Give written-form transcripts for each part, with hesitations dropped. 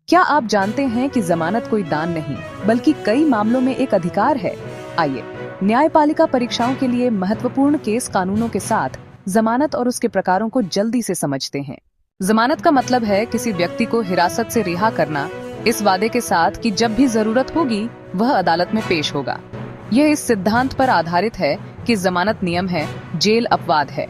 क्या आप जानते हैं कि जमानत कोई दान नहीं बल्कि कई मामलों में एक अधिकार है। आइए न्यायपालिका परीक्षाओं के लिए महत्वपूर्ण केस कानूनों के साथ जमानत और उसके प्रकारों को जल्दी से समझते हैं। जमानत का मतलब है किसी व्यक्ति को हिरासत से रिहा करना, इस वादे के साथ कि जब भी जरूरत होगी वह अदालत में पेश होगा। यह इस सिद्धांत पर आधारित है कि जमानत नियम है, जेल अपवाद है।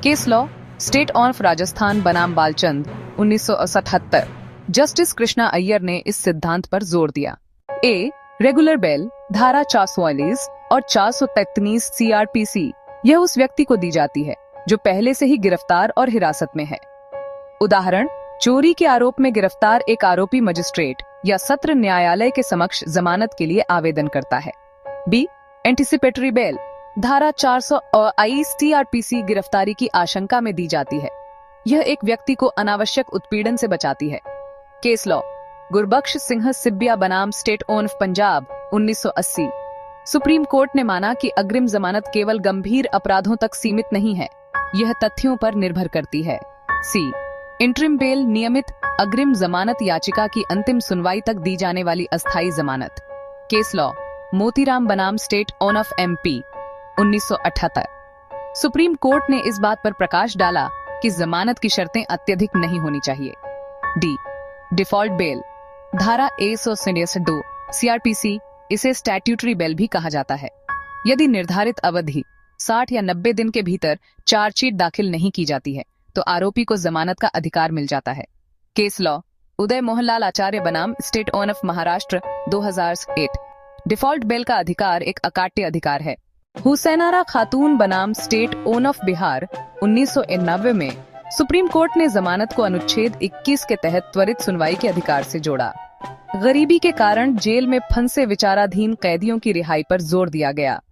Case law, state of Rajasthan बनाम बालचंद 1977। जस्टिस कृष्णा अय्यर ने इस सिद्धांत पर जोर दिया। ए, रेगुलर बेल धारा 441 और 433 CRPC यह उस व्यक्ति को दी जाती है जो पहले से ही गिरफ्तार और हिरासत में है। उदाहरण, चोरी के आरोप में गिरफ्तार एक आरोपी मजिस्ट्रेट या सत्र न्यायालय के समक्ष जमानत के लिए आवेदन करता है। बी, एंटिसिपेटरी बेल धारा 422 CRPC गिरफ्तारी की आशंका में दी जाती है। यह एक व्यक्ति को अनावश्यक उत्पीड़न से बचाती है। केस लॉ, गुरबख्श सिंह सिब्बिया बनाम state of Punjab 1980। Supreme court ने माना कि अग्रिम जमानत केवल गंभीर अपराधों तक सीमित नहीं है, यह तथ्यों पर निर्भर करती है। सी, इंटरिम बेल नियमित अग्रिम जमानत याचिका की अंतिम सुनवाई तक दी जाने वाली अस्थायी जमानत। केस लॉ, मोतीराम बनाम state of MP 1978। Supreme court ने इस बात पर प्रकाश डाला कि जमानत की शर्तें अत्यधिक नहीं होनी चाहिए। डी, डिफॉल्ट बेल धारा 162 CRPC, इसे स्टैट्यूटरी बेल भी कहा जाता है। यदि निर्धारित अवधि 60 या 90 दिन के भीतर चार्जशीट दाखिल नहीं की जाती है तो आरोपी को जमानत का अधिकार मिल जाता है। केस लॉ, उदय मोहनलाल आचार्य बनाम state of Maharashtra 2008। Default bail का अधिकार एक अकाट्य अधिकार है। हुसैनारा खातून बनाम स्टेट ऑफ बिहार 1991 में सुप्रीम कोर्ट ने जमानत को अनुच्छेद 21 के तहत त्वरित सुनवाई के अधिकार से जोड़ा। गरीबी के कारण जेल में फंसे विचाराधीन कैदियों की रिहाई पर जोर दिया गया।